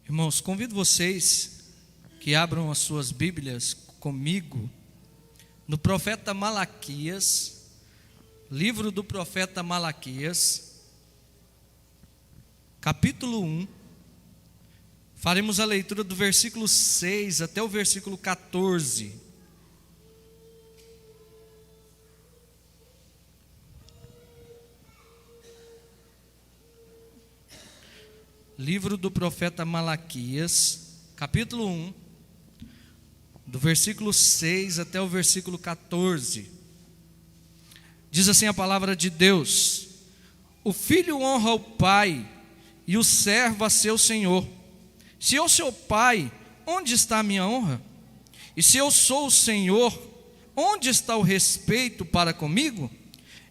Irmãos, convido vocês que abram as suas Bíblias comigo no profeta Malaquias, livro do profeta Malaquias, capítulo 1. Faremos a leitura do versículo 6 até o versículo 14. Livro do profeta Malaquias, capítulo 1, do versículo 6 até o versículo 14. Diz assim a palavra de Deus: O filho honra o pai, e o servo a seu senhor. Se eu sou pai, onde está a minha honra? E se eu sou o senhor, onde está o respeito para comigo?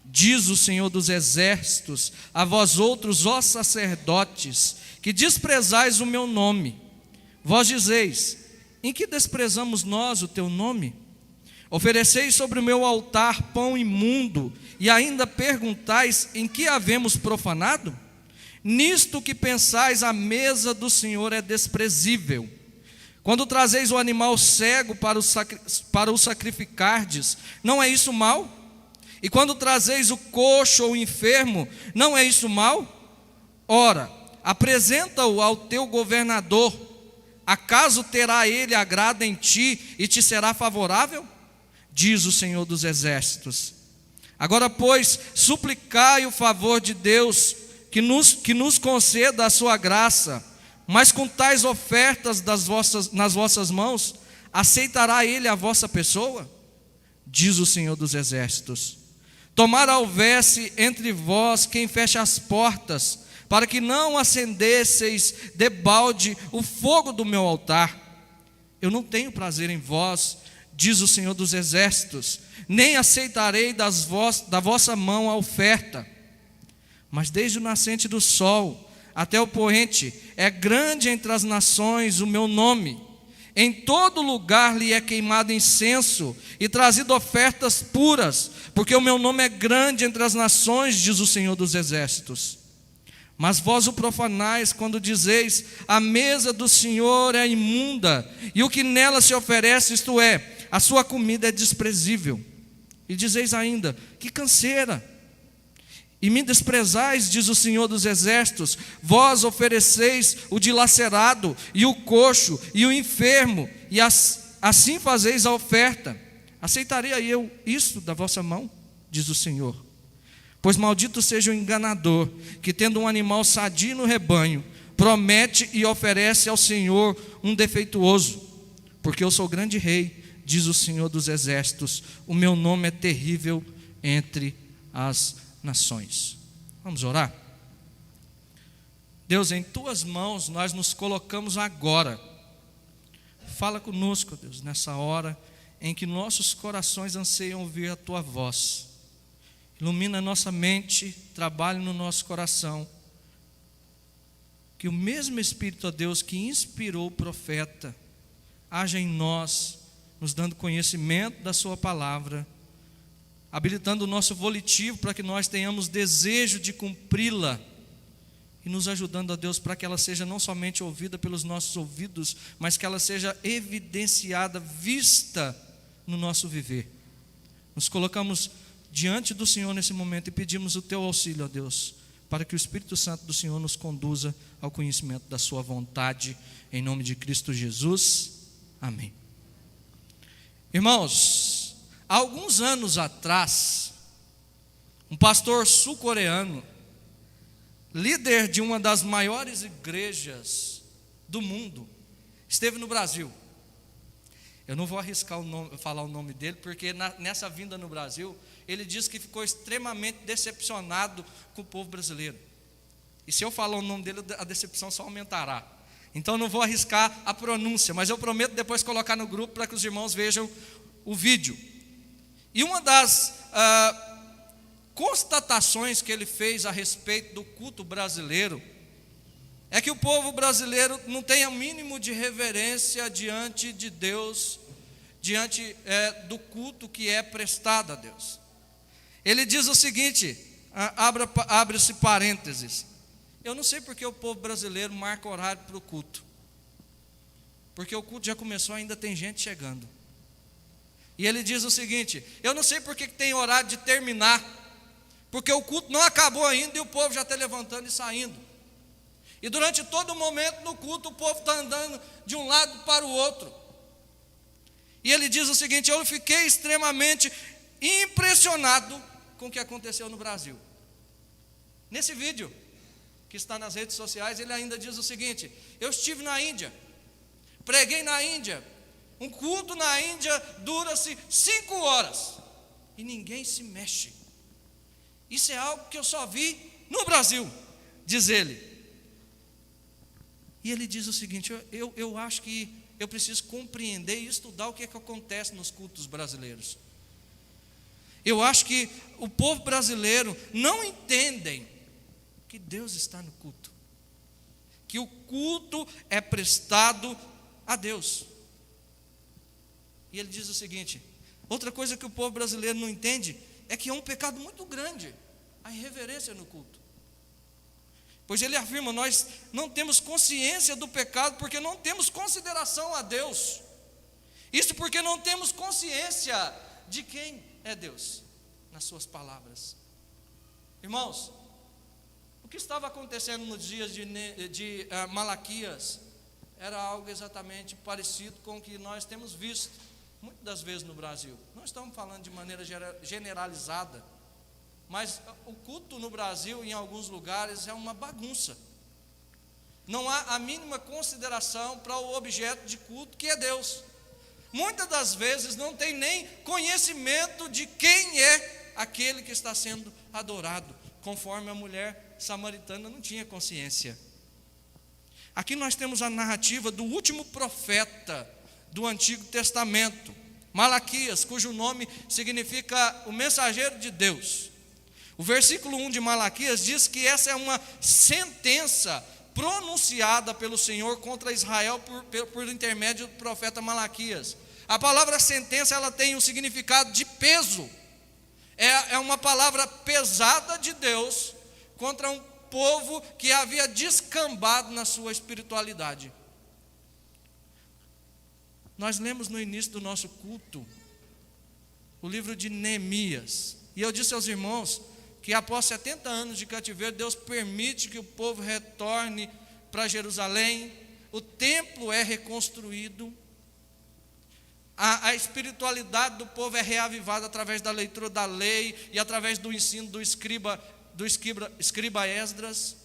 Diz o Senhor dos exércitos a vós outros, ó sacerdotes, que desprezais o meu nome. Vós dizeis: em que desprezamos nós o teu nome? Ofereceis sobre o meu altar pão imundo, e ainda perguntais: em que havemos profanado? Nisto que pensais, a mesa do Senhor é desprezível. Quando trazeis o animal cego para o sacrificardes, não é isso mal? E quando trazeis o coxo ou enfermo, não é isso mal? Ora, apresenta-o ao teu governador. Acaso terá ele agrado em ti e te será favorável? Diz o Senhor dos exércitos. Agora, pois, suplicai o favor de Deus, que nos conceda a sua graça. Mas com tais ofertas nas vossas mãos, aceitará ele a vossa pessoa? Diz o Senhor dos exércitos. Tomara houvesse entre vós quem feche as portas, para que não acendesseis debalde o fogo do meu altar. Eu não tenho prazer em vós, diz o Senhor dos exércitos, nem aceitarei da vossa mão a oferta. Mas desde o nascente do sol até o poente, é grande entre as nações o meu nome. Em todo lugar lhe é queimado incenso e trazido ofertas puras, porque o meu nome é grande entre as nações, diz o Senhor dos exércitos. Mas vós o profanais quando dizeis: a mesa do Senhor é imunda, e o que nela se oferece, isto é, a sua comida é desprezível. E dizeis ainda: que canseira! E me desprezais, diz o Senhor dos exércitos. Vós ofereceis o dilacerado, e o coxo, e o enfermo, e assim fazeis a oferta. Aceitarei eu isso da vossa mão? Diz o Senhor. Pois maldito seja o enganador, que tendo um animal sadio no rebanho, promete e oferece ao Senhor um defeituoso. Porque eu sou grande rei, diz o Senhor dos exércitos, o meu nome é terrível entre as nações. Vamos orar? Deus, em tuas mãos nós nos colocamos agora. Fala conosco, Deus, nessa hora em que nossos corações anseiam ouvir a tua voz. Ilumina a nossa mente, trabalhe no nosso coração. Que o mesmo Espírito, ó Deus, que inspirou o profeta, haja em nós, nos dando conhecimento da sua palavra, habilitando o nosso volitivo para que nós tenhamos desejo de cumpri-la, e nos ajudando, ó Deus, para que ela seja não somente ouvida pelos nossos ouvidos, mas que ela seja evidenciada, vista no nosso viver. Nos colocamos diante do Senhor nesse momento e pedimos o teu auxílio, ó Deus, para que o Espírito Santo do Senhor nos conduza ao conhecimento da sua vontade, em nome de Cristo Jesus, amém. Irmãos, há alguns anos atrás, um pastor sul-coreano, líder de uma das maiores igrejas do mundo, esteve no Brasil. Eu não vou arriscar falar o nome dele, porque nessa vinda no Brasil, ele disse que ficou extremamente decepcionado com o povo brasileiro. E se eu falar o nome dele, a decepção só aumentará. Então não vou arriscar a pronúncia, mas eu prometo depois colocar no grupo para que os irmãos vejam o vídeo. E uma das constatações que ele fez a respeito do culto brasileiro é que o povo brasileiro não tem o mínimo de reverência diante de Deus, diante do culto que é prestado a Deus. Ele diz o seguinte, abre-se parênteses: eu não sei porque o povo brasileiro marca horário para o culto. porque o culto já começou, ainda tem gente chegando. E ele diz o seguinte: eu não sei porque que tem horário de terminar, porque o culto não acabou ainda e o povo já está levantando e saindo. E durante todo o momento no culto, o povo está andando de um lado para o outro. E ele diz o seguinte: eu fiquei extremamente impressionado com o que aconteceu no Brasil. Nesse vídeo, que está nas redes sociais, ele ainda diz o seguinte: eu estive na Índia, preguei na Índia, um culto na Índia dura-se 5 horas, e ninguém se mexe. Isso é algo que eu só vi no Brasil, diz ele. E ele diz o seguinte: eu acho que eu preciso compreender e estudar o que é que acontece nos cultos brasileiros. Eu acho que o povo brasileiro não entendem que Deus está no culto, que o culto é prestado a Deus. E ele diz o seguinte: outra coisa que o povo brasileiro não entende é que é um pecado muito grande a irreverência no culto. Pois ele afirma: nós não temos consciência do pecado porque não temos consideração a Deus. Isso porque não temos consciência de quem é Deus, nas suas palavras. Irmãos, o que estava acontecendo nos dias de Malaquias era algo exatamente parecido com o que nós temos visto muitas das vezes no Brasil. Não estamos falando de maneira generalizada, mas o culto no Brasil, em alguns lugares, é uma bagunça. Não há a mínima consideração para o objeto de culto, que é Deus. Muitas das vezes não tem nem conhecimento de quem é aquele que está sendo adorado, conforme a mulher samaritana não tinha consciência. Aqui nós temos a narrativa do último profeta do Antigo Testamento, Malaquias, cujo nome significa o mensageiro de Deus. O versículo 1 de Malaquias diz que essa é uma sentença pronunciada pelo Senhor contra Israel por intermédio do profeta Malaquias. A palavra sentença, ela tem um significado de peso. É uma palavra pesada de Deus contra um povo que havia descambado na sua espiritualidade. Nós lemos no início do nosso culto o livro de Neemias, e eu disse aos irmãos que após 70 anos de cativeiro, Deus permite que o povo retorne para Jerusalém, o templo é reconstruído, a espiritualidade do povo é reavivada através da leitura da lei e através do ensino do escriba Esdras.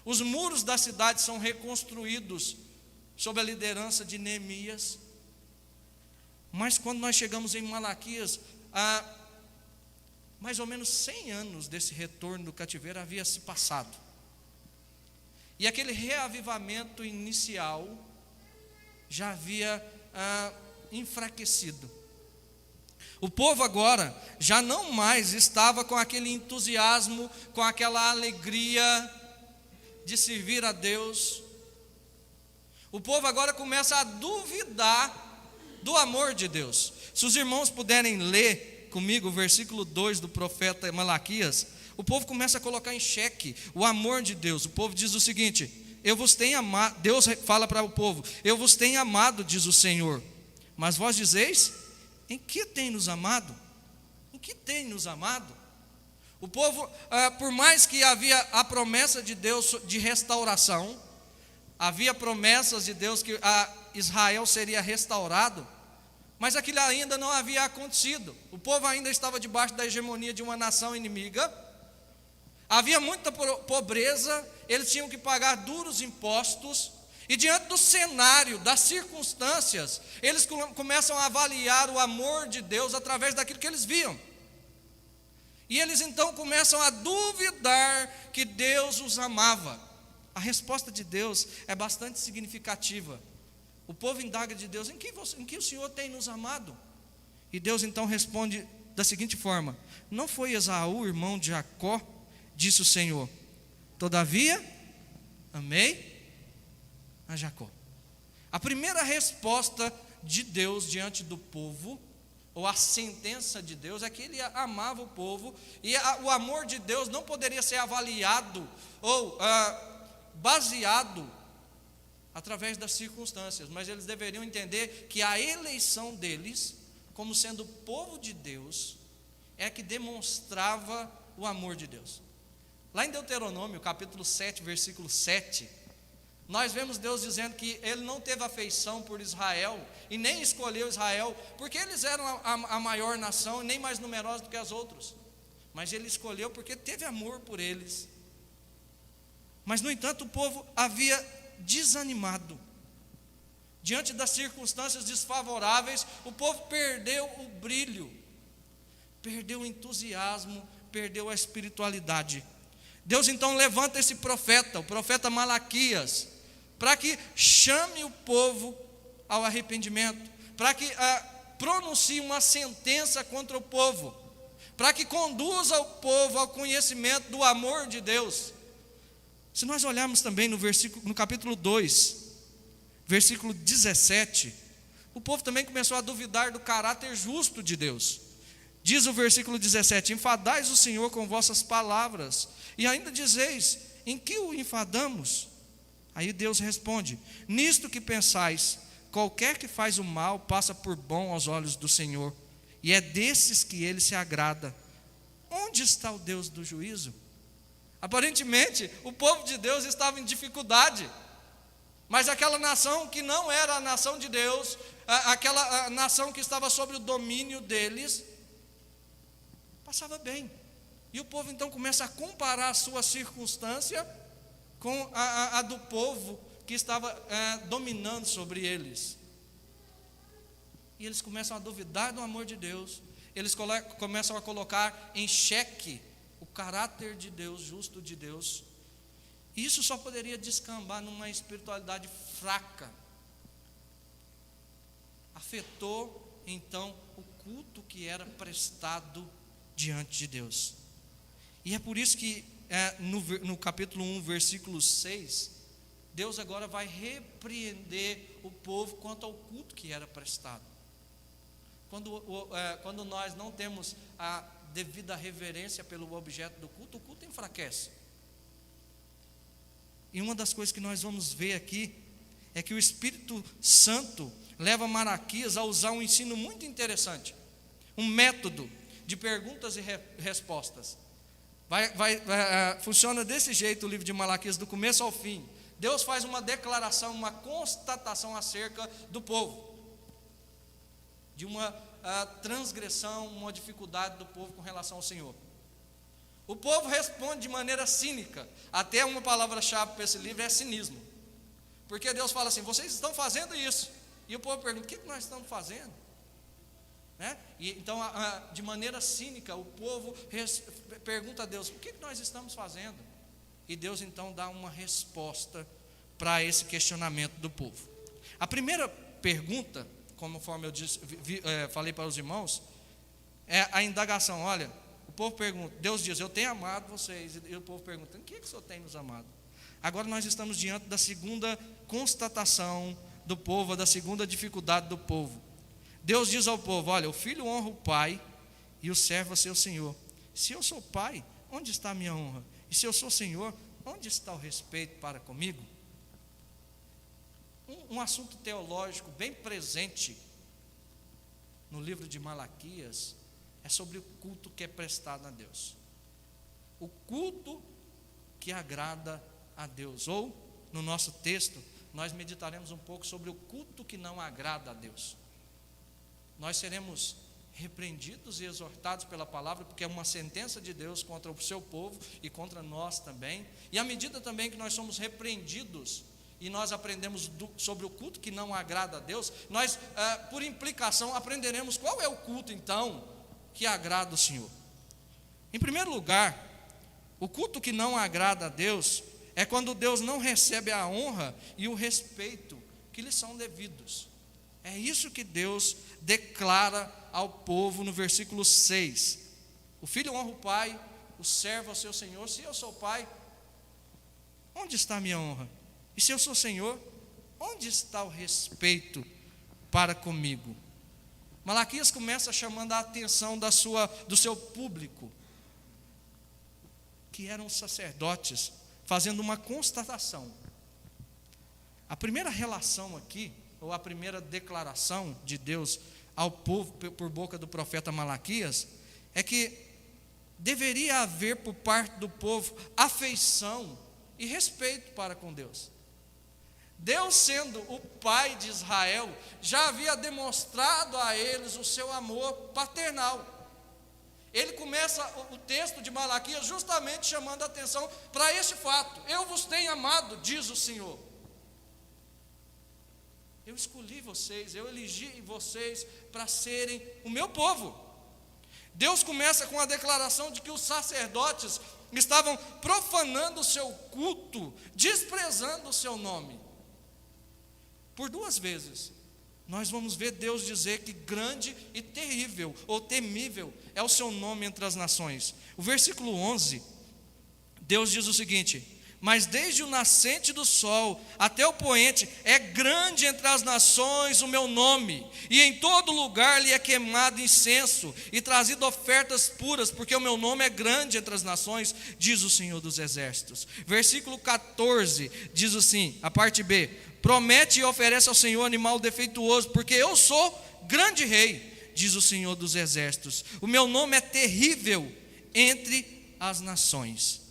Os muros da cidade são reconstruídos sob a liderança de Neemias. Mas quando nós chegamos em Malaquias, há mais ou menos 100 anos desse retorno do cativeiro havia se passado. E aquele reavivamento inicial já havia enfraquecido. O povo agora já não mais estava com aquele entusiasmo, com aquela alegria de servir a Deus. O povo agora começa a duvidar do amor de Deus. Se os irmãos puderem ler comigo o versículo 2 do profeta Malaquias, o povo começa a colocar em xeque o amor de Deus. O povo diz o seguinte: eu vos tenho amado. Deus fala para o povo: eu vos tenho amado, diz o Senhor, mas vós dizeis: em que tem nos amado? Em que tem nos amado? O povo, por mais que havia a promessa de Deus de restauração, havia promessas de Deus que Israel seria restaurado, mas aquilo ainda não havia acontecido. O povo ainda estava debaixo da hegemonia de uma nação inimiga, havia muita pobreza, eles tinham que pagar duros impostos, e diante do cenário, das circunstâncias, eles começam a avaliar o amor de Deus através daquilo que eles viam. E eles então começam a duvidar que Deus os amava. A resposta de Deus é bastante significativa. O povo indaga de Deus: em que o Senhor tem nos amado? E Deus então responde da seguinte forma: não foi Esaú, irmão de Jacó, disse o Senhor, todavia amei a Jacó. A primeira resposta de Deus diante do povo, ou a sentença de Deus, é que ele amava o povo, e o amor de Deus não poderia ser avaliado ou baseado através das circunstâncias, mas eles deveriam entender que a eleição deles, como sendo povo de Deus, é que demonstrava o amor de Deus. Lá em Deuteronômio, capítulo 7, versículo 7, nós vemos Deus dizendo que Ele não teve afeição por Israel, e nem escolheu Israel, porque eles eram a maior nação, e nem mais numerosos do que as outras, mas Ele escolheu porque teve amor por eles. Mas no entanto o povo havia desanimado, diante das circunstâncias desfavoráveis, o povo perdeu o brilho, perdeu o entusiasmo, perdeu a espiritualidade. Deus então levanta esse profeta, o profeta Malaquias, para que chame o povo ao arrependimento, para que pronuncie uma sentença contra o povo, para que conduza o povo ao conhecimento do amor de Deus. Se nós olharmos também no capítulo 2, versículo 17, o povo também começou a duvidar do caráter justo de Deus. Diz o versículo 17: enfadais o Senhor com vossas palavras, e ainda dizeis, em que o enfadamos? Aí Deus responde: nisto que pensais, qualquer que faz o mal passa por bom aos olhos do Senhor, e é desses que Ele se agrada. Onde está o Deus do juízo? Aparentemente, o povo de Deus estava em dificuldade, mas aquela nação que não era a nação de Deus, aquela nação que estava sob o domínio deles, passava bem. E o povo então começa a comparar a sua circunstância com a do povo que estava dominando sobre eles. E eles começam a duvidar do amor de Deus, eles começam a colocar em xeque o caráter de Deus, justo de Deus. E isso só poderia descambar numa espiritualidade fraca. Afetou então o culto que era prestado diante de Deus. E é por isso que no capítulo 1, versículo 6, Deus agora vai repreender o povo quanto ao culto que era prestado. Quando nós não temos a devida reverência pelo objeto do culto, o culto enfraquece. E uma das coisas que nós vamos ver aqui é que o Espírito Santo leva Malaquias a usar um ensino muito interessante, um método de perguntas e respostas. Funciona desse jeito o livro de Malaquias, do começo ao fim. Deus faz uma declaração, uma constatação acerca do povo, de uma transgressão, uma dificuldade do povo com relação ao Senhor. O povo responde de maneira cínica. Até uma palavra-chave para esse livro é cinismo, porque Deus fala assim: vocês estão fazendo isso, e o povo pergunta: o que nós estamos fazendo? E então, de maneira cínica, o povo pergunta a Deus: o que nós estamos fazendo? E Deus então dá uma resposta para esse questionamento do povo. A primeira pergunta, conforme eu falei para os irmãos, é a indagação. Olha, o povo pergunta, Deus diz: eu tenho amado vocês, e o povo pergunta: em que o Senhor tem nos amado? Agora nós estamos diante da segunda constatação do povo, da segunda dificuldade do povo. Deus diz ao povo: olha, o filho honra o pai e o servo a seu senhor. Se eu sou pai, onde está a minha honra? E se eu sou senhor, onde está o respeito para comigo? Um assunto teológico bem presente no livro de Malaquias é sobre o culto que é prestado a Deus. O culto que agrada a Deus. Ou, no nosso texto, nós meditaremos um pouco sobre o culto que não agrada a Deus. Nós seremos repreendidos e exortados pela palavra, porque é uma sentença de Deus contra o seu povo e contra nós também. E à medida também que nós somos repreendidos e nós aprendemos sobre o culto que não agrada a Deus, nós, por implicação, aprenderemos qual é o culto então que agrada o Senhor. Em primeiro lugar, o culto que não agrada a Deus é quando Deus não recebe a honra e o respeito que lhe são devidos. É isso que Deus declara ao povo no versículo 6. O filho honra o pai, o servo ao seu senhor. Se eu sou pai, onde está a minha honra? E se eu sou senhor, onde está o respeito para comigo? Malaquias começa chamando a atenção do seu público, que eram os sacerdotes, fazendo uma constatação. A primeira relação aqui, ou a primeira declaração de Deus ao povo por boca do profeta Malaquias, é que deveria haver por parte do povo afeição e respeito para com Deus. Deus, sendo o pai de Israel, já havia demonstrado a eles o seu amor paternal. Ele começa o texto de Malaquias justamente chamando a atenção para esse fato: eu vos tenho amado, diz o Senhor. Eu escolhi vocês, eu elegi vocês para serem o meu povo. Deus começa com a declaração de que os sacerdotes estavam profanando o seu culto, desprezando o seu nome. Por 2 vezes, nós vamos ver Deus dizer que grande e terrível, ou temível, é o seu nome entre as nações. O versículo 11, Deus diz o seguinte: mas desde o nascente do sol até o poente, é grande entre as nações o meu nome, e em todo lugar lhe é queimado incenso, e trazido ofertas puras, porque o meu nome é grande entre as nações, diz o Senhor dos Exércitos. Versículo 14, diz assim, a parte B: promete e oferece ao Senhor animal defeituoso, porque eu sou grande rei, diz o Senhor dos Exércitos. O meu nome é terrível entre as nações.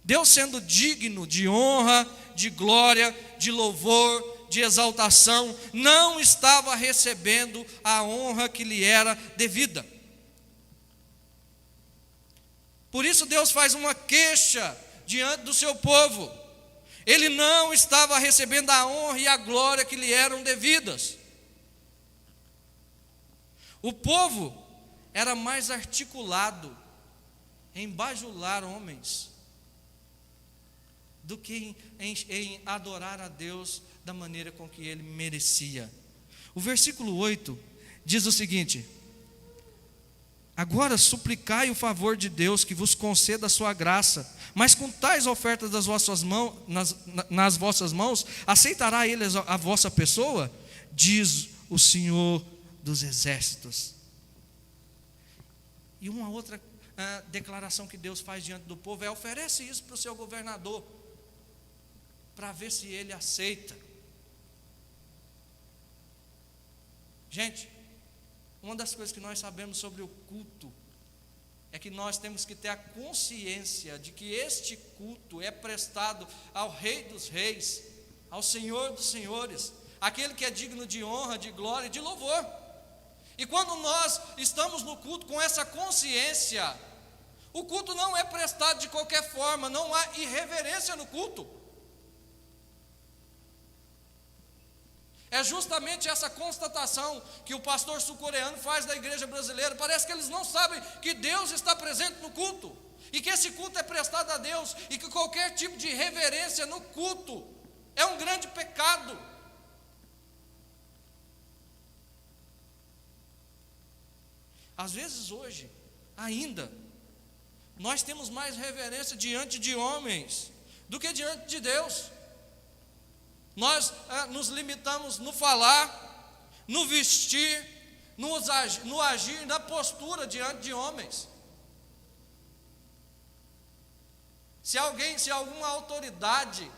Deus, sendo digno de honra, de glória, de louvor, de exaltação, não estava recebendo a honra que lhe era devida. Por isso Deus faz uma queixa diante do seu povo. Ele não estava recebendo a honra e a glória que lhe eram devidas. O povo era mais articulado em bajular homens do que em adorar a Deus da maneira com que ele merecia. O versículo 8 diz o seguinte: agora suplicai o favor de Deus que vos conceda a sua graça, mas com tais ofertas das vossas mãos, nas vossas mãos, aceitará ele a vossa pessoa? Diz o Senhor dos Exércitos. E uma outra declaração que Deus faz diante do povo é: oferece isso para o seu governador, para ver se ele aceita. Gente, uma das coisas que nós sabemos sobre o culto é que nós temos que ter a consciência de que este culto é prestado ao Rei dos Reis, ao Senhor dos Senhores, aquele que é digno de honra, de glória e de louvor. E quando nós estamos no culto com essa consciência, o culto não é prestado de qualquer forma, não há irreverência no culto. É justamente essa constatação que o pastor sul-coreano faz da igreja brasileira. Parece que eles não sabem que Deus está presente no culto, e que esse culto é prestado a Deus, e que qualquer tipo de reverência no culto é um grande pecado. Às vezes hoje, ainda, nós temos mais reverência diante de homens do que diante de Deus. Nós nos limitamos no falar, no vestir, no agir, na postura diante de homens. Se alguma autoridade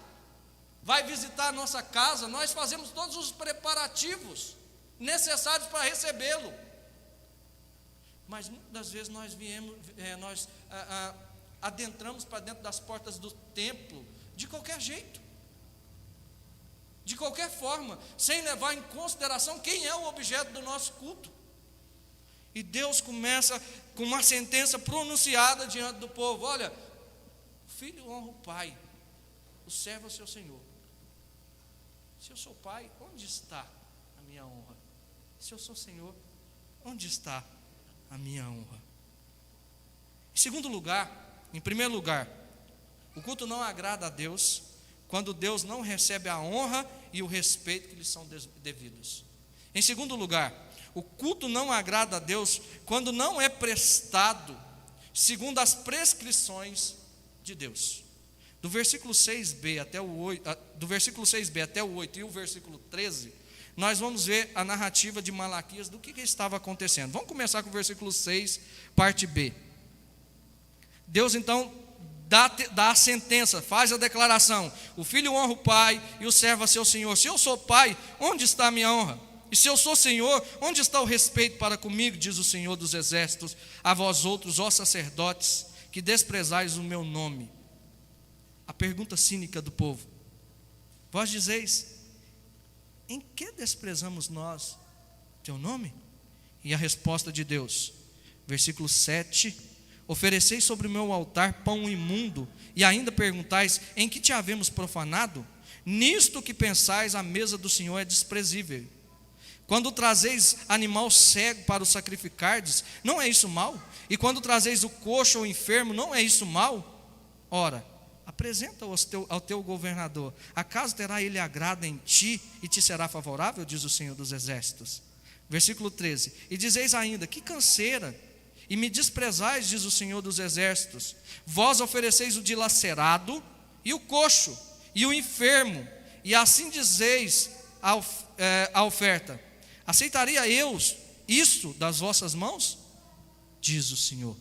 vai visitar a nossa casa, nós fazemos todos os preparativos necessários para recebê-lo. Mas muitas das vezes nós adentramos para dentro das portas do templo de qualquer jeito, de qualquer forma, sem levar em consideração quem é o objeto do nosso culto. E Deus começa com uma sentença pronunciada diante do povo: olha, o filho honra o pai, o servo é o seu senhor. Se eu sou pai, onde está a minha honra? Se eu sou senhor, onde está a minha honra? Em primeiro lugar, o culto não agrada a Deus quando Deus não recebe a honra e o respeito que lhes são devidos. Em segundo lugar, o culto não agrada a Deus quando não é prestado segundo as prescrições de Deus. Do versículo 6b até o 8, do versículo 6b até o 8 e o versículo 13, nós vamos ver a narrativa de Malaquias do que estava acontecendo. Vamos começar com o versículo 6, parte B. Deus então dá a sentença, faz a declaração: o filho honra o pai e o servo a seu senhor. Se eu sou pai, onde está a minha honra? E se eu sou senhor, onde está o respeito para comigo? Diz o Senhor dos exércitos, a vós outros, ó sacerdotes, que desprezais o meu nome. A pergunta cínica do povo: vós dizeis, em que desprezamos nós teu nome? E a resposta de Deus, versículo 7: ofereceis sobre o meu altar pão imundo, e ainda perguntais, em que te havemos profanado? Nisto que pensais, a mesa do Senhor é desprezível. Quando trazeis animal cego para o sacrificardes, não é isso mal? E quando trazeis o coxo ou enfermo, não é isso mal? Ora, apresenta-o ao teu governador. Acaso terá ele agrado em ti e te será favorável? Diz o Senhor dos exércitos. Versículo 13: e dizeis ainda, que canseira, e me desprezais, diz o Senhor dos exércitos. Vós ofereceis o dilacerado, e o coxo, e o enfermo, e assim dizeis a oferta: aceitaria eu isso das vossas mãos? Diz o Senhor.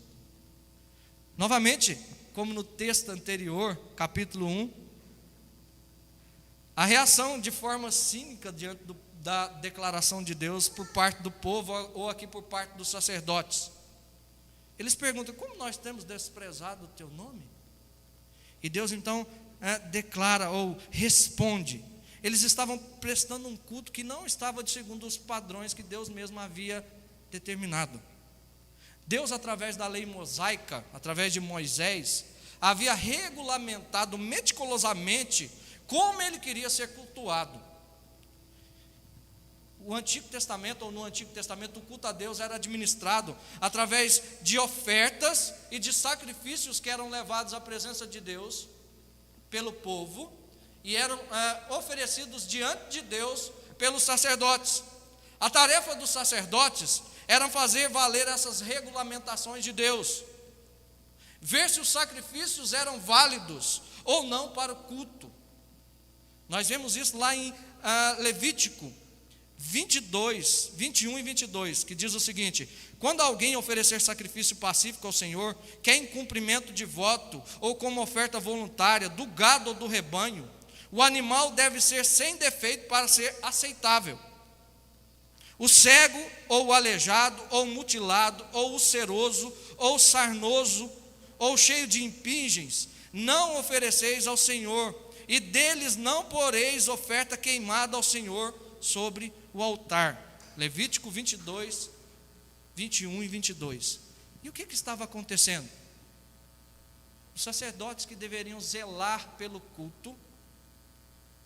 Novamente, como no texto anterior, capítulo 1, a reação de forma cínica diante da declaração de Deus por parte do povo, ou aqui por parte dos sacerdotes. Eles perguntam: como nós temos desprezado o teu nome? E Deus então declara ou responde. Eles estavam prestando um culto que não estava segundo os padrões que Deus mesmo havia determinado. Deus, através da lei mosaica, através de Moisés, havia regulamentado meticulosamente como ele queria ser cultuado. O Antigo Testamento, ou no Antigo Testamento, o culto a Deus era administrado através de ofertas e de sacrifícios que eram levados à presença de Deus pelo povo, e eram oferecidos diante de Deus pelos sacerdotes. A tarefa dos sacerdotes era fazer valer essas regulamentações de Deus, ver se os sacrifícios eram válidos ou não para o culto. Nós vemos isso lá em Levítico 22, 21 e 22, que diz o seguinte: quando alguém oferecer sacrifício pacífico ao Senhor, quer em cumprimento de voto ou como oferta voluntária do gado ou do rebanho, o animal deve ser sem defeito para ser aceitável. O cego, ou o aleijado, ou o mutilado, ou o seroso, ou o sarnoso, ou cheio de impingens, não ofereceis ao Senhor, e deles não poreis oferta queimada ao Senhor sobre o altar. Levítico 22, 21 e 22. E o que estava acontecendo? Os sacerdotes que deveriam zelar pelo culto,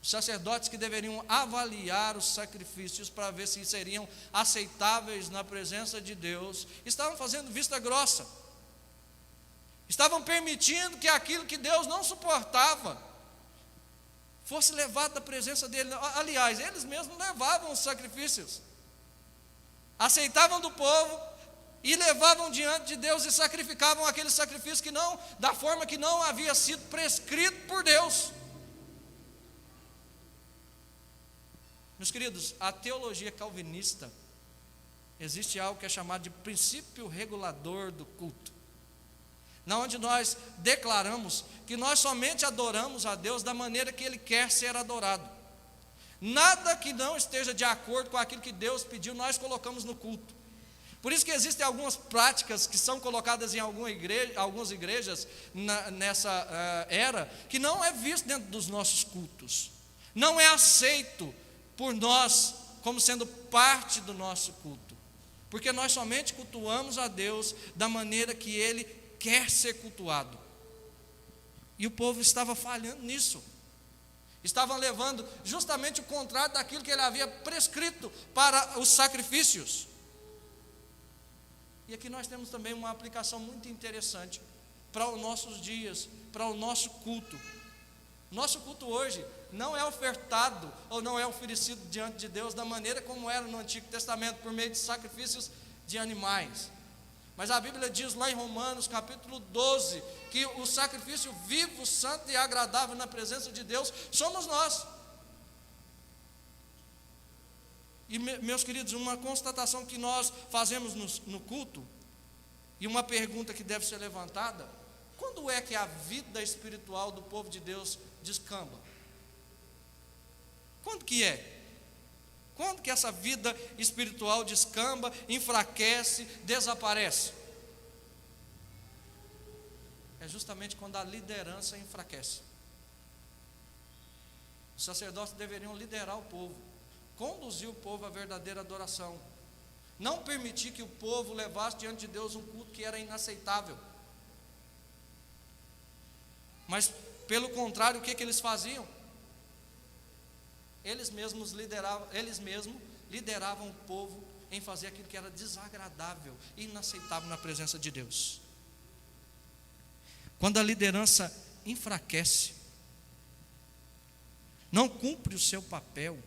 os sacerdotes que deveriam avaliar os sacrifícios para ver se seriam aceitáveis na presença de Deus, estavam fazendo vista grossa, estavam permitindo que aquilo que Deus não suportava fosse levado da presença dele. Aliás, eles mesmos levavam os sacrifícios, aceitavam do povo e levavam diante de Deus e sacrificavam aquele sacrifício que não, da forma que não havia sido prescrito por Deus. Meus queridos, a teologia calvinista, existe algo que é chamado de princípio regulador do culto, na onde nós declaramos que nós somente adoramos a Deus da maneira que Ele quer ser adorado. Nada que não esteja de acordo com aquilo que Deus pediu, nós colocamos no culto. Por isso que existem algumas práticas que são colocadas em algumas igrejas nessa era, que não é visto dentro dos nossos cultos, não é aceito por nós como sendo parte do nosso culto, porque nós somente cultuamos a Deus da maneira que Ele quer ser cultuado. E o povo estava falhando nisso, estavam levando justamente o contrário daquilo que Ele havia prescrito para os sacrifícios. E aqui nós temos também uma aplicação muito interessante para os nossos dias, para o nosso culto. Nosso culto hoje não é ofertado ou não é oferecido diante de Deus da maneira como era no Antigo Testamento, por meio de sacrifícios de animais. Mas a Bíblia diz lá em Romanos capítulo 12, que o sacrifício vivo, santo e agradável na presença de Deus somos nós. E meus queridos, uma constatação que nós fazemos no culto, e uma pergunta que deve ser levantada, Quando é que a vida espiritual do povo de Deus descamba? Quando que é? Quando que essa vida espiritual descamba, enfraquece, desaparece? É justamente quando a liderança enfraquece. Os sacerdotes deveriam liderar o povo, conduzir o povo à verdadeira adoração, não permitir que o povo levasse diante de Deus um culto que era inaceitável. Mas, pelo contrário, o que eles faziam? Eles mesmos lideravam o povo em fazer aquilo que era desagradável e inaceitável na presença de Deus. Quando a liderança enfraquece, não cumpre o seu papel,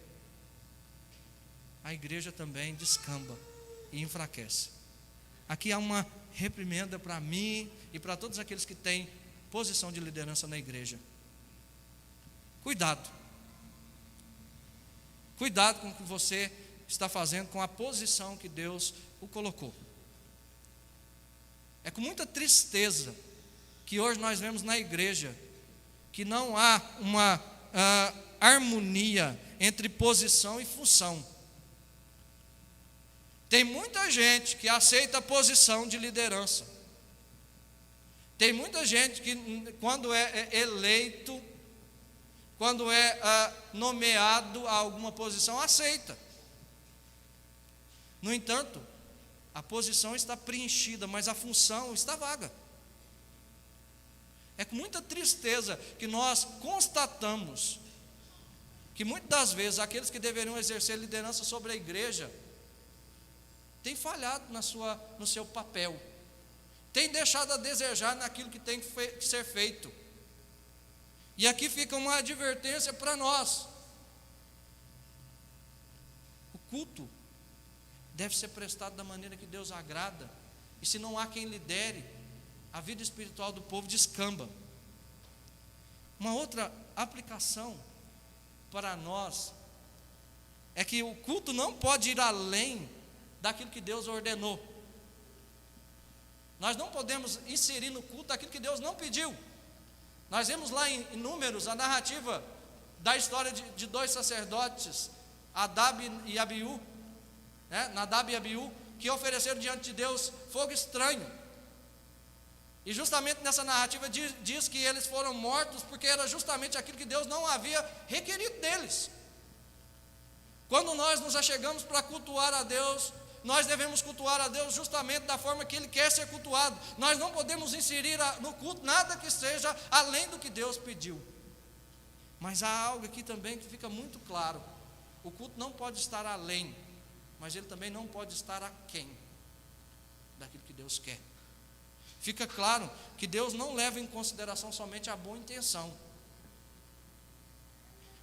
a igreja também descamba e enfraquece. Aqui há uma reprimenda para mim e para todos aqueles que têm posição de liderança na igreja. Cuidado com o que você está fazendo, com a posição que Deus o colocou. É com muita tristeza que hoje nós vemos na igreja que não há uma harmonia entre posição e função. Tem muita gente que aceita a posição de liderança. Tem muita gente que, quando é eleito, quando é nomeado a alguma posição, aceita. No entanto, a posição está preenchida, mas a função está vaga. É com muita tristeza que nós constatamos que muitas das vezes aqueles que deveriam exercer liderança sobre a igreja têm falhado no seu papel, têm deixado a desejar naquilo que tem que ser feito. E aqui fica uma advertência para nós: o culto deve ser prestado da maneira que Deus agrada, e se não há quem lidere, a vida espiritual do povo descamba. Uma outra aplicação para nós é que o culto não pode ir além daquilo que Deus ordenou. Nós não podemos inserir no culto aquilo que Deus não pediu. Nós vemos lá em Números a narrativa da história de dois sacerdotes, Nadab e Abiú, que ofereceram diante de Deus fogo estranho. E justamente nessa narrativa diz que eles foram mortos porque era justamente aquilo que Deus não havia requerido deles. Quando nós nos achegamos para cultuar a Deus, nós devemos cultuar a Deus justamente da forma que Ele quer ser cultuado. Nós não podemos inserir no culto nada que seja além do que Deus pediu. Mas há algo aqui também que fica muito claro: o culto não pode estar além, mas ele também não pode estar aquém daquilo que Deus quer. Fica claro que Deus não leva em consideração somente a boa intenção,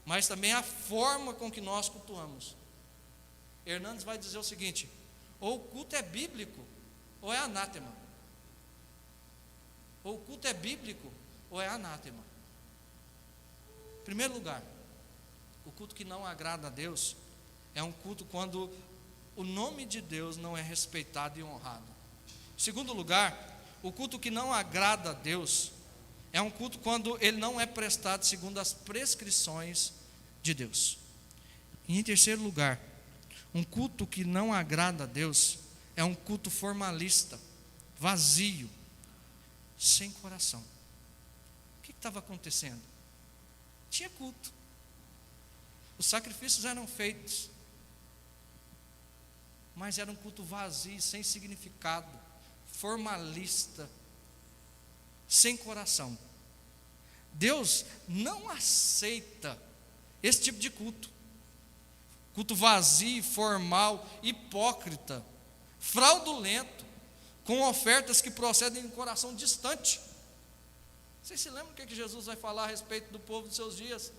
mas também a forma com que nós cultuamos. Hernandes vai dizer o seguinte: ou o culto é bíblico ou é anátema. Ou o culto é bíblico ou é anátema. Em primeiro lugar, o culto que não agrada a Deus é um culto quando o nome de Deus não é respeitado e honrado. Em segundo lugar, o culto que não agrada a Deus é um culto quando ele não é prestado segundo as prescrições de Deus. E em terceiro lugar, um culto que não agrada a Deus é um culto formalista, vazio, sem coração. O que estava acontecendo? Tinha culto, os sacrifícios eram feitos, mas era um culto vazio, sem significado, formalista, sem coração. Deus não aceita esse tipo de culto. Culto vazio, formal, hipócrita, fraudulento, com ofertas que procedem de um coração distante. Vocês se lembram o que Jesus vai falar a respeito do povo dos seus dias?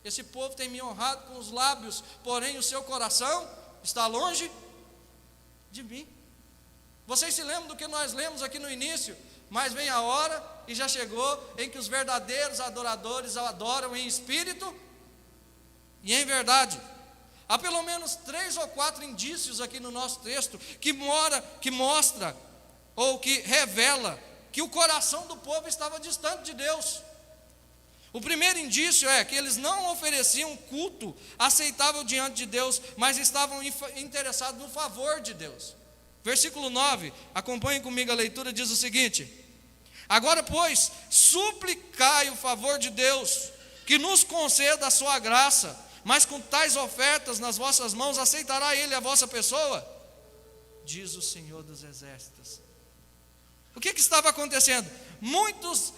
Esse povo tem me honrado com os lábios, porém o seu coração está longe de mim. Vocês se lembram do que nós lemos aqui no início? Mas vem a hora, e já chegou, em que os verdadeiros adoradores adoram em espírito e em verdade. Há pelo menos 3 ou 4 indícios aqui no nosso texto que mostra ou que revela que o coração do povo estava distante de Deus. O primeiro indício é que eles não ofereciam culto aceitável diante de Deus, mas estavam interessados no favor de Deus. Versículo 9, acompanhe comigo a leitura, diz o seguinte: agora, pois, suplicai o favor de Deus, que nos conceda a sua graça, mas com tais ofertas nas vossas mãos, aceitará Ele a vossa pessoa? Diz o Senhor dos Exércitos. O que estava acontecendo? Muitos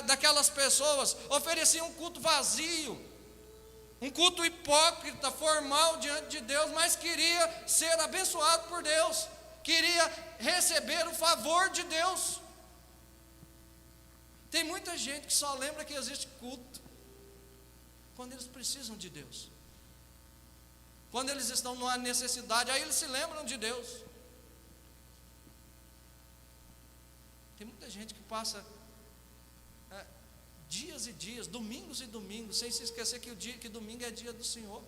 daquelas pessoas ofereciam um culto vazio, um culto hipócrita, formal diante de Deus, mas queria ser abençoado por Deus, queria receber o favor de Deus. Tem muita gente que só lembra que existe culto quando eles precisam de Deus, quando eles estão numa necessidade, aí eles se lembram de Deus. Tem muita gente que passa dias e dias, domingos e domingos, sem se esquecer que domingo é dia do Senhor.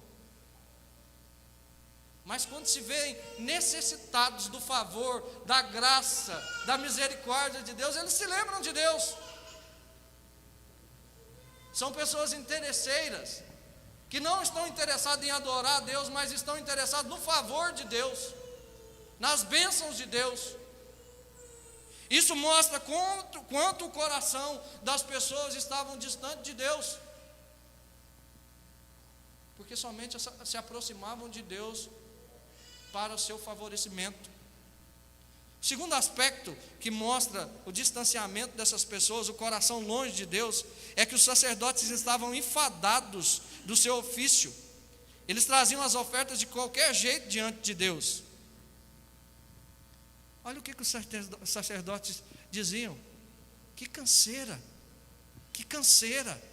Mas quando se veem necessitados do favor, da graça, da misericórdia de Deus, eles se lembram de Deus. São pessoas interesseiras, que não estão interessadas em adorar a Deus, mas estão interessadas no favor de Deus, nas bênçãos de Deus. Isso mostra quanto o coração das pessoas estavam distante de Deus, porque somente se aproximavam de Deus para o seu favorecimento. O segundo aspecto que mostra o distanciamento dessas pessoas, o coração longe de Deus, é que os sacerdotes estavam enfadados do seu ofício. Eles traziam as ofertas de qualquer jeito diante de Deus. Olha o que os sacerdotes diziam: que canseira, que canseira.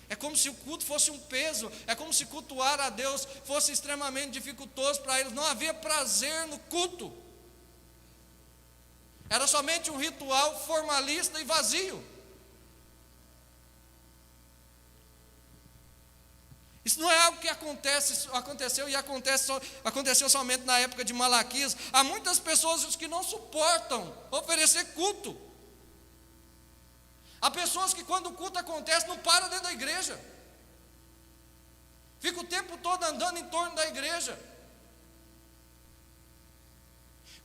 É como se o culto fosse um peso, é como se cultuar a Deus fosse extremamente dificultoso para eles. Não havia prazer no culto, era somente um ritual formalista e vazio. Isso não é algo que aconteceu e aconteceu somente na época de Malaquias. Há muitas pessoas que não suportam oferecer culto. Há pessoas que, quando o culto acontece, não param dentro da igreja, fica o tempo todo andando em torno da igreja,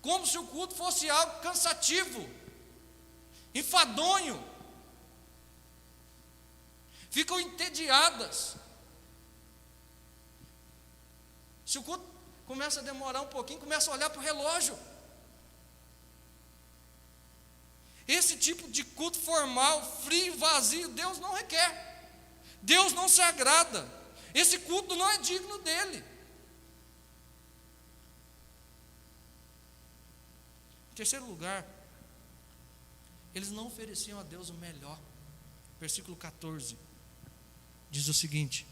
como se o culto fosse algo cansativo, enfadonho. Ficam entediadas. Se o culto começa a demorar um pouquinho, começa a olhar para o relógio. Esse tipo de culto formal, frio, vazio, Deus não requer. Deus não se agrada. Esse culto não é digno dele. Em terceiro lugar, eles não ofereciam a Deus o melhor. Versículo 14 diz o seguinte: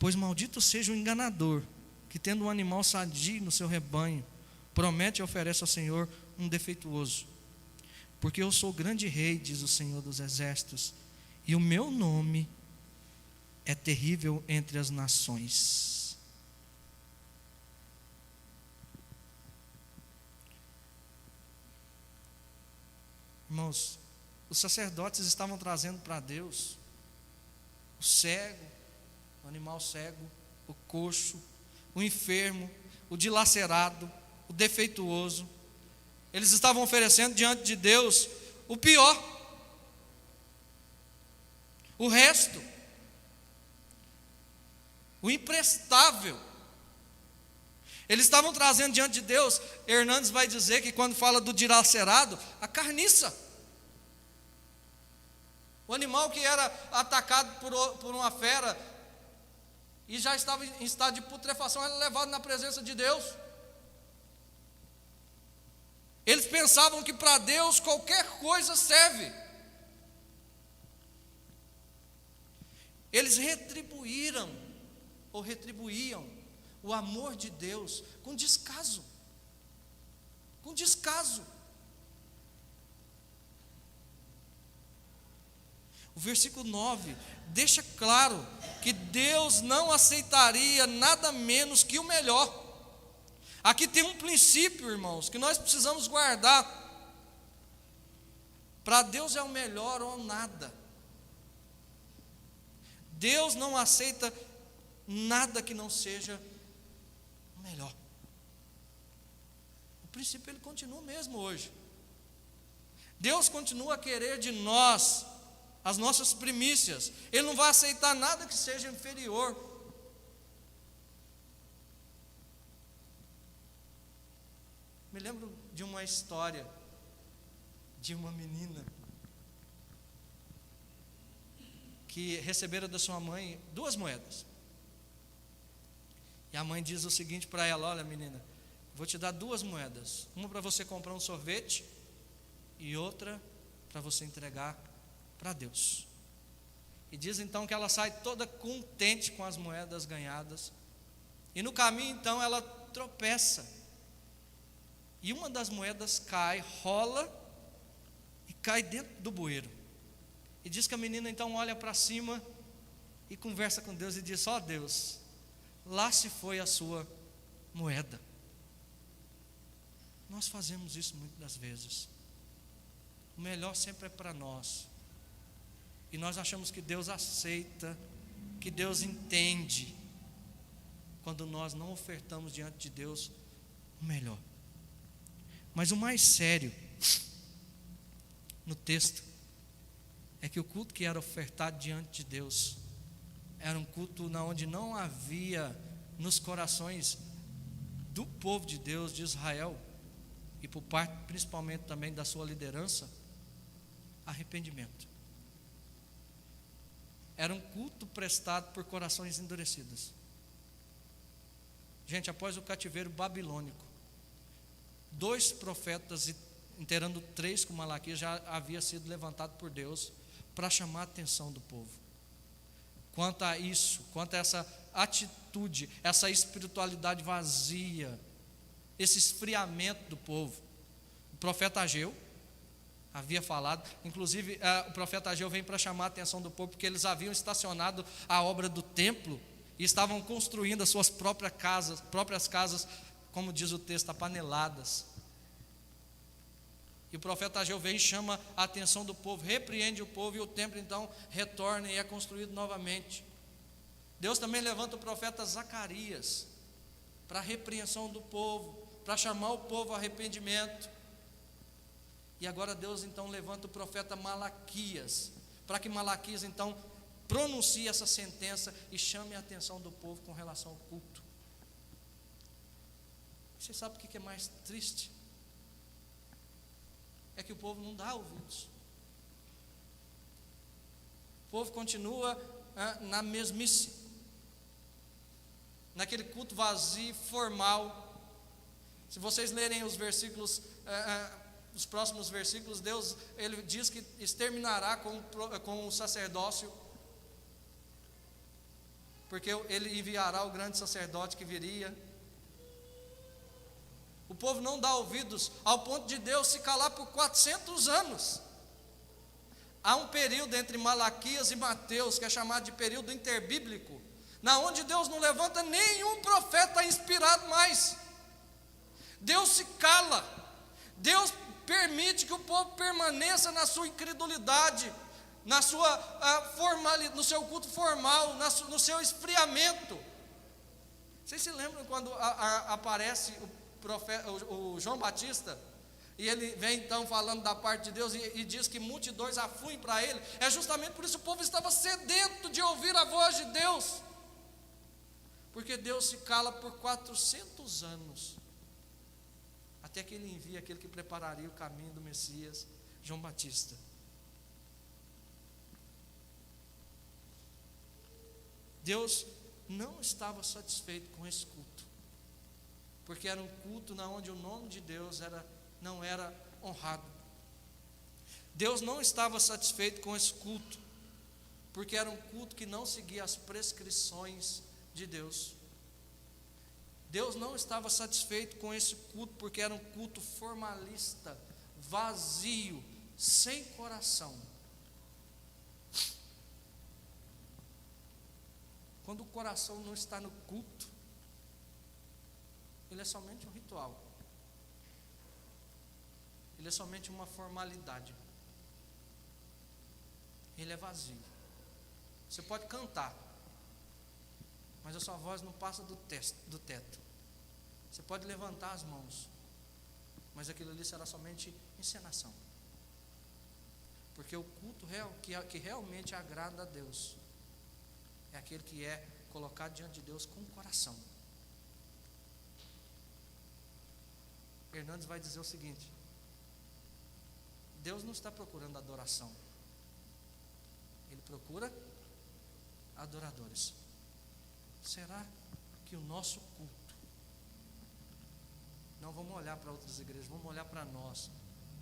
pois maldito seja o enganador, que tendo um animal sadio no seu rebanho, promete e oferece ao Senhor um defeituoso. Porque eu sou grande rei, diz o Senhor dos Exércitos, e o meu nome é terrível entre as nações. Irmãos, os sacerdotes estavam trazendo para Deus o cego, o animal cego, o coxo, o enfermo, o dilacerado, o defeituoso. Eles estavam oferecendo diante de Deus o pior, o resto, o imprestável. Eles estavam trazendo diante de Deus. Hernandes vai dizer que quando fala do dilacerado, a carniça, o animal que era atacado por uma fera e já estava em estado de putrefação, era levado na presença de Deus. Eles pensavam que para Deus qualquer coisa serve. Eles retribuíam o amor de Deus com descaso. Com descaso. O versículo 9 deixa claro que Deus não aceitaria nada menos que o melhor. Aqui tem um princípio, irmãos, que nós precisamos guardar. Para Deus é o melhor ou nada. Deus não aceita nada que não seja o melhor. O princípio ele continua mesmo hoje. Deus continua a querer de nós as nossas primícias. Ele não vai aceitar nada que seja inferior. Me lembro de uma história de uma menina que recebera da sua mãe 2 moedas. E a mãe diz o seguinte para ela: olha, menina, vou te dar 2 moedas, uma para você comprar um sorvete e outra para você entregar para Deus. E diz então que ela sai toda contente com as moedas ganhadas, e no caminho então ela tropeça, e uma das moedas cai, rola e cai dentro do bueiro. E diz que a menina então olha para cima e conversa com Deus e diz: ó Deus, lá se foi a sua moeda. Nós fazemos isso muitas das vezes. O melhor sempre é para nós. E nós achamos que Deus aceita, que Deus entende, quando nós não ofertamos diante de Deus o melhor. Mas o mais sério no texto é que o culto que era ofertado diante de Deus era um culto onde não havia nos corações do povo de Deus, de Israel, e por parte principalmente também da sua liderança, arrependimento. Era um culto prestado por corações endurecidos. Gente, após o cativeiro babilônico, 2 profetas, inteirando 3 com Malaquias, já havia sido levantado por Deus para chamar a atenção do povo quanto a isso, quanto a essa atitude, essa espiritualidade vazia, esse esfriamento do povo. O profeta Ageu havia falado, inclusive o profeta Ageu vem para chamar a atenção do povo, porque eles haviam estacionado a obra do templo e estavam construindo as suas próprias casas, como diz o texto, apaneladas. E o profeta Ageu vem e chama a atenção do povo, repreende o povo, e o templo então retorna e é construído novamente. Deus também levanta o profeta Zacarias para a repreensão do povo, para chamar o povo ao arrependimento. E agora Deus então levanta o profeta Malaquias, para que Malaquias então pronuncie essa sentença e chame a atenção do povo com relação ao culto. Você sabe o que é mais triste? É que o povo não dá ouvidos. O povo continua na mesmice, naquele culto vazio, formal. Se vocês lerem os versículos, os próximos versículos, Deus ele diz que exterminará com o sacerdócio, porque ele enviará o grande sacerdote que viria. O povo não dá ouvidos, ao ponto de Deus se calar por 400 anos. Há um período entre Malaquias e Mateus, que é chamado de período interbíblico, na onde Deus não levanta nenhum profeta inspirado mais. Deus se cala, Deus permite que o povo permaneça na sua incredulidade, na sua no seu culto formal, no seu esfriamento. Vocês se lembram quando aparece o João Batista, e ele vem então falando da parte de Deus e diz que multidões afluem para ele? É justamente por isso que o povo estava sedento de ouvir a voz de Deus, porque Deus se cala por 400 anos, até que ele envia aquele que prepararia o caminho do Messias, João Batista. Deus não estava satisfeito com esse culto, porque era um culto onde o nome de Deus não era honrado. Deus não estava satisfeito com esse culto, porque era um culto que não seguia as prescrições de Deus. Deus não estava satisfeito com esse culto, porque era um culto formalista, vazio, sem coração. Quando o coração não está no culto, ele é somente um ritual. Ele é somente uma formalidade. Ele é vazio. Você pode cantar, mas a sua voz não passa do teto. Você pode levantar as mãos, mas aquilo ali será somente encenação. Porque o culto que realmente agrada a Deus é aquele que é colocado diante de Deus com o coração. Hernandes vai dizer o seguinte: Deus não está procurando adoração, Ele procura adoradores. Será que o nosso culto, não vamos olhar para outras igrejas, vamos olhar para nós,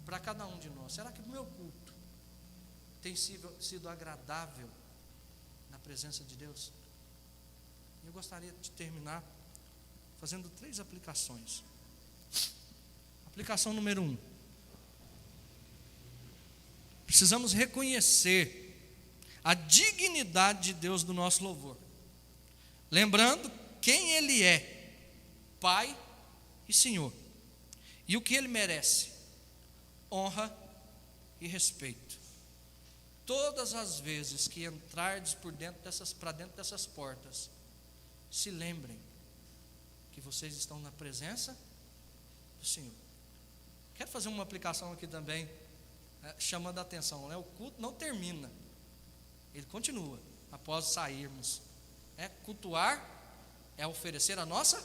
para cada um de nós, será que o meu culto tem sido agradável na presença de Deus? Eu gostaria de terminar fazendo 3 aplicações. Aplicação número 1: precisamos reconhecer a dignidade de Deus do nosso louvor, lembrando quem Ele é: Pai e Senhor, e o que Ele merece: honra e respeito. Todas as vezes que entrardes para dentro dessas portas, se lembrem que vocês estão na presença do Senhor. Quero fazer uma aplicação aqui também, chamando a atenção, né? O culto não termina, ele continua após sairmos. Cultuar é oferecer a nossa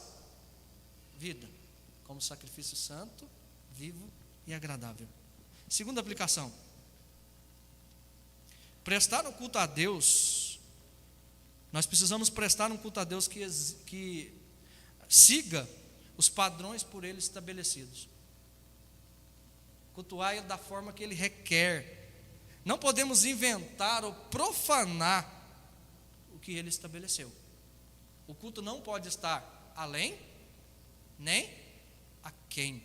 vida como sacrifício santo, vivo e agradável. Segunda aplicação: prestar um culto a Deus, nós precisamos prestar um culto a Deus que siga os padrões por Ele estabelecidos. Cultuar Ele da forma que Ele requer. Não podemos inventar ou profanar o que Ele estabeleceu. O culto não pode estar além, nem aquém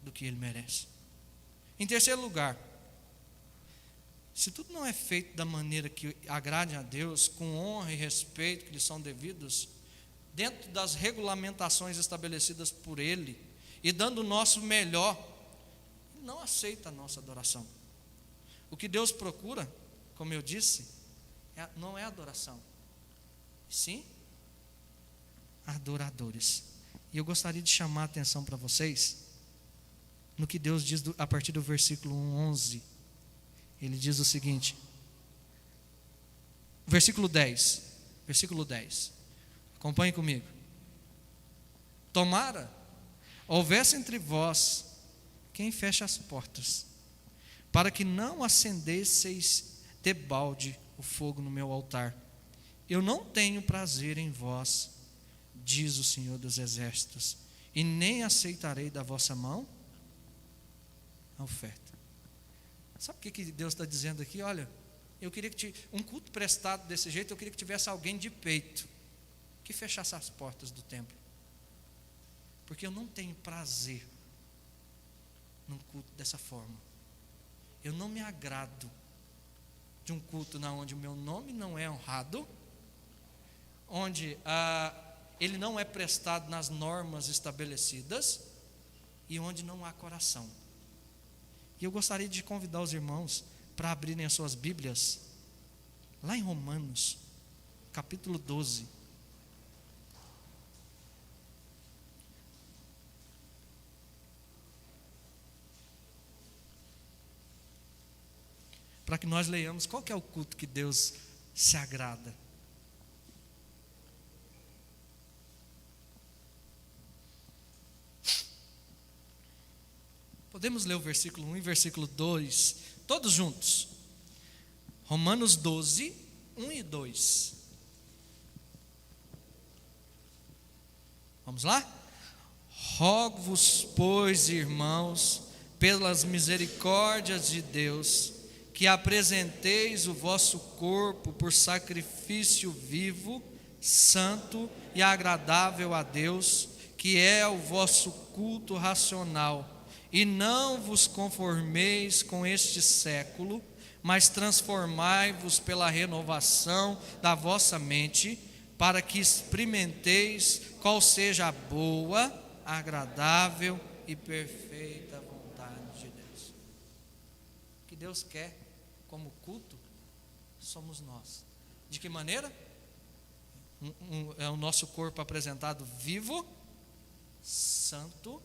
do que Ele merece. Em terceiro lugar, se tudo não é feito da maneira que agrade a Deus, com honra e respeito que lhe são devidos, dentro das regulamentações estabelecidas por Ele, e dando o nosso melhor, Ele não aceita a nossa adoração. O que Deus procura, como eu disse, não é adoração, sim adoradores. E eu gostaria de chamar a atenção para vocês no que Deus diz a partir do versículo 11. Ele diz o seguinte, versículo 10, acompanhe comigo: tomara houvesse entre vós quem feche as portas, para que não acendesseis debalde o fogo no meu altar. Eu não tenho prazer em vós, diz o Senhor dos Exércitos, e nem aceitarei da vossa mão a oferta. Sabe o que Deus está dizendo aqui? Olha, eu queria que um culto prestado desse jeito, eu queria que tivesse alguém de peito que fechasse as portas do templo, porque eu não tenho prazer num culto dessa forma. Eu não me agrado de um culto onde o meu nome não é honrado, onde ele não é prestado nas normas estabelecidas e onde não há coração. E eu gostaria de convidar os irmãos para abrirem as suas Bíblias lá em Romanos, capítulo 12. Para que nós leiamos qual que é o culto que Deus se agrada. Podemos ler o versículo 1 e versículo 2, todos juntos. Romanos 12, 1 e 2. Vamos lá? Rogo-vos, pois, irmãos, pelas misericórdias de Deus, que apresenteis o vosso corpo por sacrifício vivo, santo e agradável a Deus, que é o vosso culto racional. E não vos conformeis com este século, mas transformai-vos pela renovação da vossa mente, para que experimenteis qual seja a boa, agradável e perfeita vontade de Deus. O que Deus quer como culto somos nós. De que maneira? É o nosso corpo apresentado vivo, santo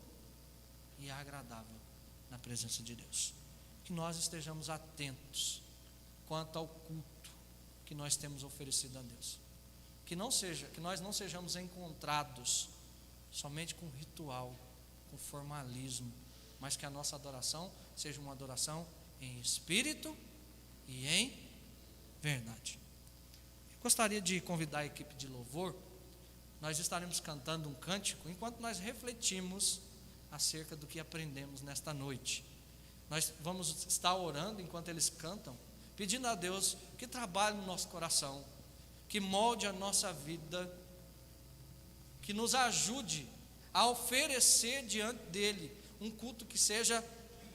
e agradável na presença de Deus. Que nós estejamos atentos quanto ao culto que nós temos oferecido a Deus. Que nós não sejamos encontrados somente com ritual, com formalismo, mas que a nossa adoração seja uma adoração em espírito e em verdade. Eu gostaria de convidar a equipe de louvor. Nós estaremos cantando um cântico enquanto nós refletimos acerca do que aprendemos nesta noite. Nós vamos estar orando enquanto eles cantam, pedindo a Deus que trabalhe no nosso coração, que molde a nossa vida, que nos ajude a oferecer diante dele um culto que seja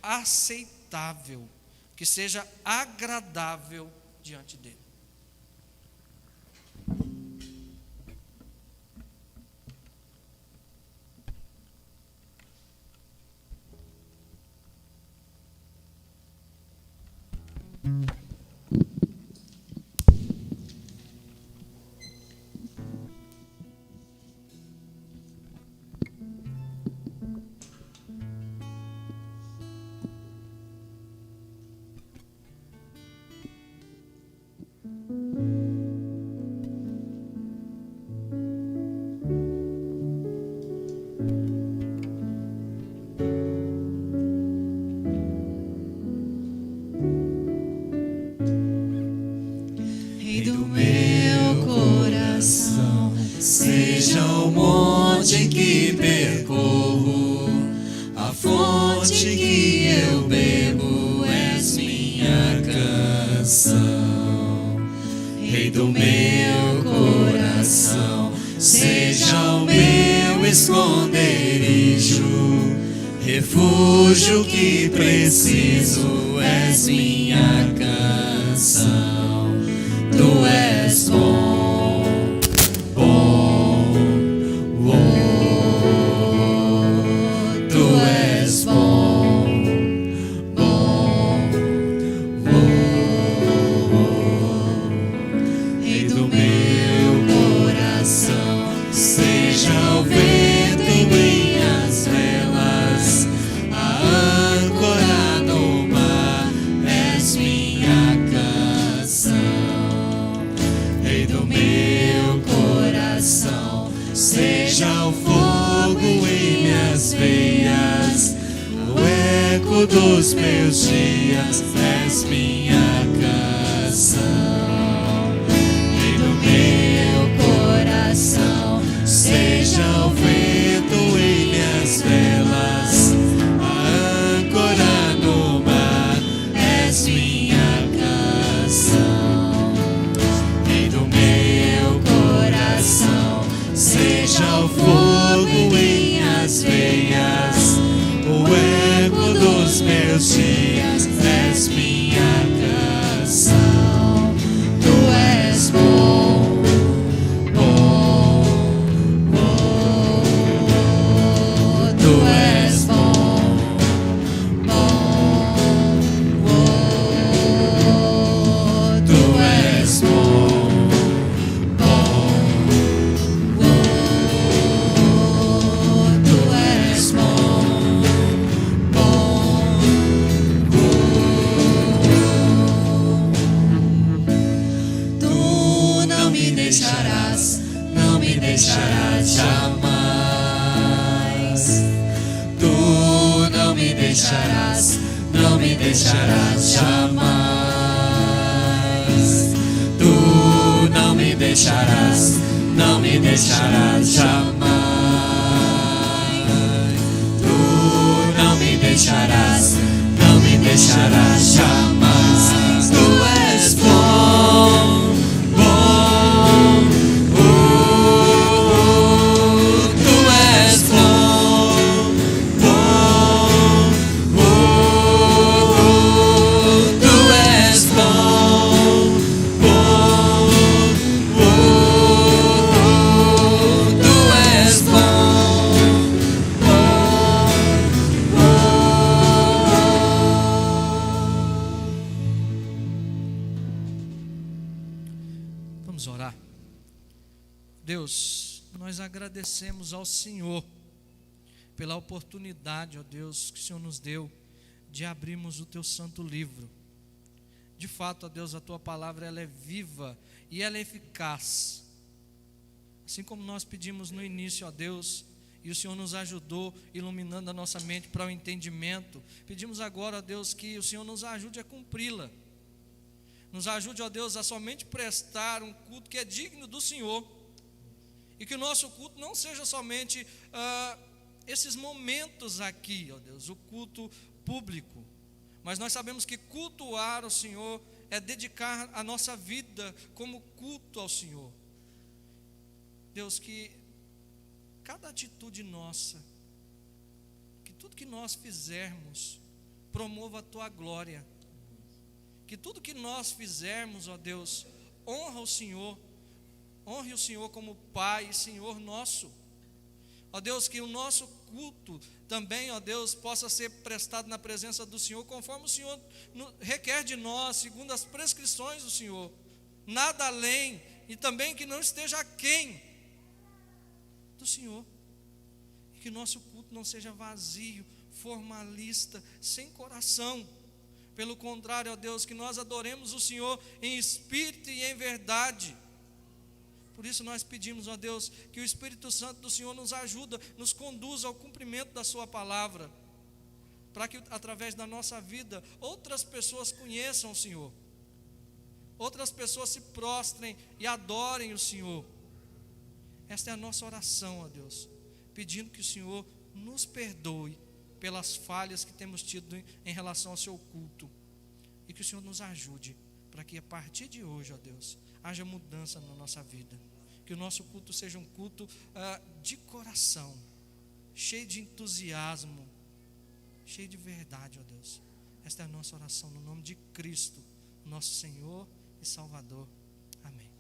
aceitável, que seja agradável diante dele. Seja o monte em que percorro, a fonte que eu bebo, és minha canção. Rei do meu coração, seja o meu esconderijo, refúgio que preciso, és minha canção. Tu és bom. Dos meus dias, és minha canção. Rei do meu coração, seja o vento em minhas velas, a âncora no mar, és minha canção. Rei do meu coração, seja o fogo em minhas veias, o eco dos meus dias, és minha canção. Tu és bom, bom, bom. Tu és bom, bom, bom. Tu és bom, bom, bom. Tu és bom. Deixarás jamais. Tu não me deixarás, não me deixarás jamais. Tu não me deixarás, não me deixarás jamais. Tu não me deixarás, não me deixarás jamais. Tu és bom. Vamos orar. Deus, nós agradecemos ao Senhor pela oportunidade, ó Deus, que o Senhor nos deu de abrirmos o teu santo livro. De fato, ó Deus, a tua palavra ela é viva e ela é eficaz. Assim como nós pedimos no início, ó Deus, e o Senhor nos ajudou iluminando a nossa mente para o entendimento, pedimos agora, ó Deus, que o Senhor nos ajude a cumpri-la. Nos ajude, ó Deus, a somente prestar um culto que é digno do Senhor. E que o nosso culto não seja somente esses momentos aqui, ó Deus, o culto público. Mas nós sabemos que cultuar o Senhor é dedicar a nossa vida como culto ao Senhor. Deus, que cada atitude nossa, que tudo que nós fizermos, promova a tua glória. Que tudo que nós fizermos, ó Deus, honre o Senhor como Pai e Senhor nosso. Ó Deus, que o nosso culto também, ó Deus, possa ser prestado na presença do Senhor, conforme o Senhor requer de nós, segundo as prescrições do Senhor. Nada além, e também que não esteja aquém do Senhor. E que o nosso culto não seja vazio, formalista, sem coração. Pelo contrário, ó Deus, que nós adoremos o Senhor em espírito e em verdade. Por isso nós pedimos, ó Deus, que o Espírito Santo do Senhor nos ajude, nos conduza ao cumprimento da sua palavra, para que através da nossa vida outras pessoas conheçam o Senhor, outras pessoas se prostrem e adorem o Senhor. Esta é a nossa oração, ó Deus, pedindo que o Senhor nos perdoe pelas falhas que temos tido em relação ao seu culto, e que o Senhor nos ajude para que a partir de hoje, ó Deus, haja mudança na nossa vida, que o nosso culto seja um culto de coração, cheio de entusiasmo, cheio de verdade, ó Deus. Esta é a nossa oração no nome de Cristo, nosso Senhor e Salvador. Amém.